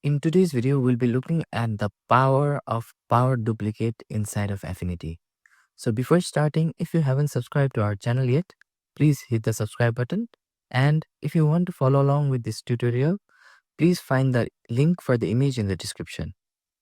In today's video, we'll be looking at the power of power duplicate inside of Affinity. So before starting, if you haven't subscribed to our channel yet, please hit the subscribe button. And if you want to follow along with this tutorial, please find the link for the image in the description.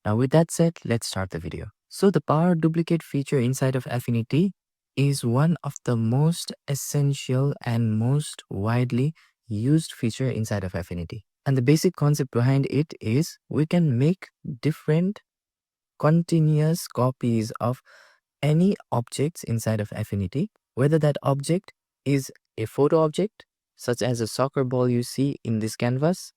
Now with that said, let's start the video. So the power duplicate feature inside of Affinity is one of the most essential and most widely used feature inside of Affinity. And the basic concept behind it is we can make different continuous copies of any objects inside of Affinity, whether that object is a photo object, such as a soccer ball you see in this canvas,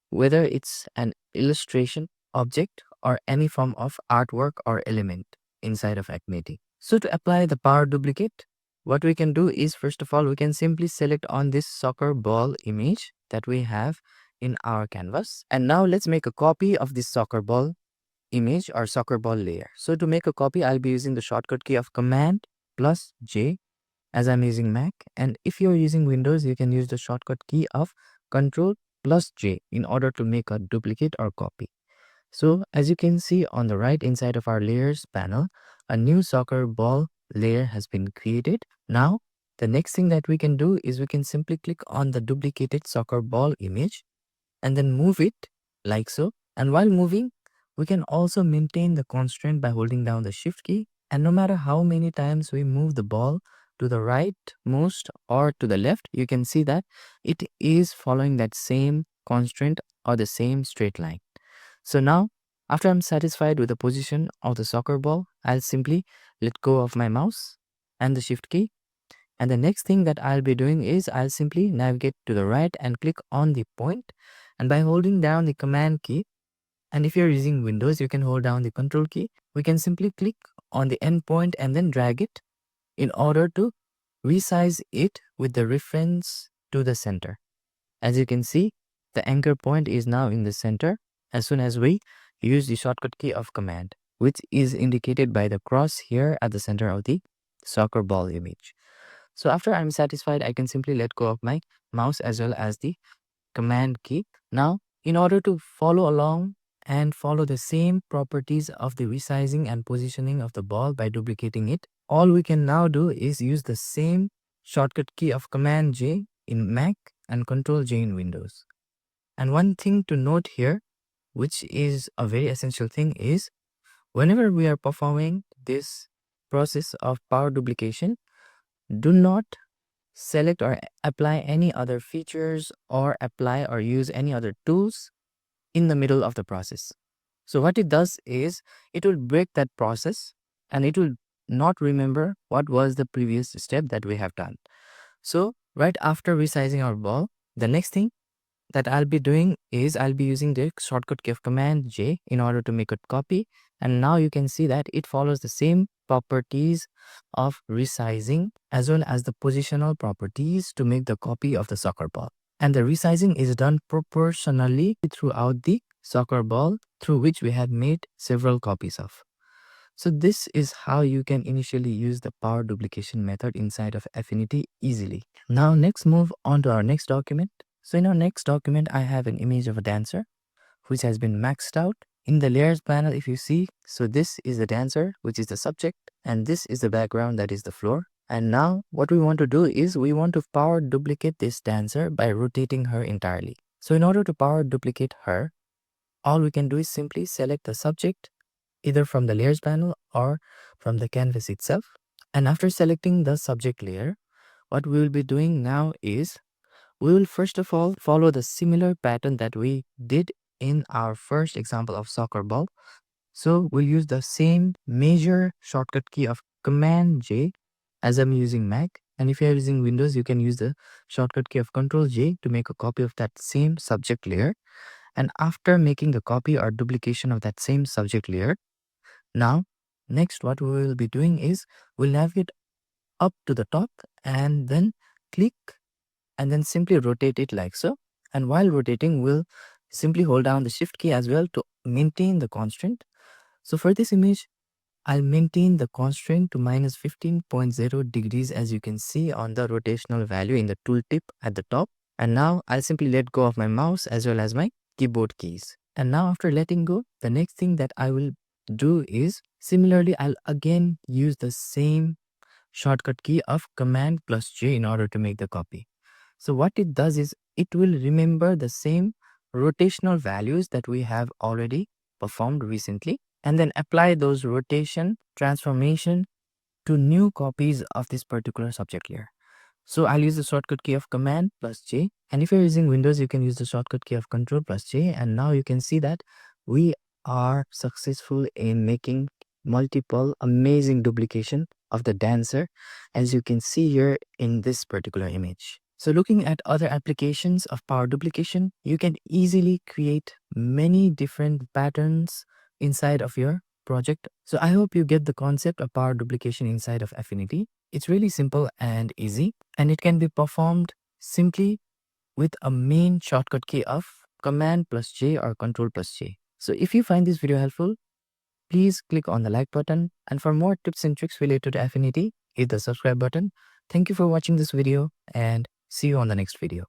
whether it's an illustration object or any form of artwork or element inside of Affinity. So to apply the power duplicate, what we can do is, first of all, we can simply select on this soccer ball image that we have in our canvas. And now let's make a copy of this soccer ball image or soccer ball layer. So to make a copy, I'll be using the shortcut key of Command plus J as I'm using Mac. And if you're using Windows, you can use the shortcut key of Control plus J in order to make a duplicate or copy. So as you can see on the right inside of our layers panel, a new soccer ball layer has been created. Now, the next thing that we can do is we can simply click on the duplicated soccer ball image and then move it like so. And while moving, we can also maintain the constraint by holding down the shift key. And no matter how many times we move the ball to the right most or to the left, you can see that it is following that same constraint or the same straight line. So now, after I'm satisfied with the position of the soccer ball, I'll simply let go of my mouse and the shift key. And the next thing that I'll be doing is I'll simply navigate to the right and click on the point. And by holding down the command key, and if you're using Windows, you can hold down the control key. We can simply click on the end point and then drag it in order to resize it with the reference to the center. As you can see, the anchor point is now in the center as soon as we use the shortcut key of Command, which is indicated by the cross here at the center of the soccer ball image. So after I'm satisfied, I can simply let go of my mouse as well as the Command key. Now, in order to follow along and follow the same properties of the resizing and positioning of the ball by duplicating it, all we can now do is use the same shortcut key of Command J in Mac and Control J in Windows. And one thing to note here, which is a very essential thing, is whenever we are performing this process of power duplication, do not select or apply any other features or apply or use any other tools in the middle of the process. So what it does is it will break that process and it will not remember what was the previous step that we have done. So right after resizing our ball, the next thing that I'll be doing is I'll be using the shortcut key of Command J in order to make a copy. And now you can see that it follows the same properties of resizing as well as the positional properties to make the copy of the soccer ball. And the resizing is done proportionally throughout the soccer ball, through which we have made several copies of. So this is how you can initially use the power duplication method inside of Affinity easily. Now next move on to our next document. So in our next document, I have an image of a dancer which has been maxed out. In the layers panel, if you see, so this is the dancer, which is the subject, and this is the background, that is the floor. And now what we want to do is we want to power duplicate this dancer by rotating her entirely. So in order to power duplicate her, all we can do is simply select the subject either from the layers panel or from the canvas itself. And after selecting the subject layer, what we will be doing now is we will first of all follow the similar pattern that we did in our first example of soccer ball. So we'll use the same measure shortcut key of Command J as I'm using Mac. And if you're using Windows, you can use the shortcut key of Control J to make a copy of that same subject layer. And after making the copy or duplication of that same subject layer, now next what we will be doing is we'll navigate up to the top and then click and then simply rotate it like so. And while rotating, we'll simply hold down the shift key as well to maintain the constraint. So for this image, I'll maintain the constraint to minus 15.0 degrees, as you can see on the rotational value in the tooltip at the top. And now I'll simply let go of my mouse as well as my keyboard keys. And now after letting go, the next thing that I will do is, similarly, I'll again use the same shortcut key of Command plus J in order to make the copy. So what it does is it will remember the same rotational values that we have already performed recently, and then apply those rotation transformation to new copies of this particular subject layer. So I'll use the shortcut key of Command plus J, and if you're using Windows, you can use the shortcut key of Control plus J, and now you can see that we are successful in making multiple amazing duplication of the dancer, as you can see here in this particular image. So looking at other applications of power duplication, you can easily create many different patterns inside of your project. So I hope you get the concept of power duplication inside of Affinity. It's really simple and easy, and it can be performed simply with a main shortcut key of Command plus J or Control plus J. So if you find this video helpful, please click on the like button, and for more tips and tricks related to Affinity, hit the subscribe button. Thank you for watching this video, and see you on the next video.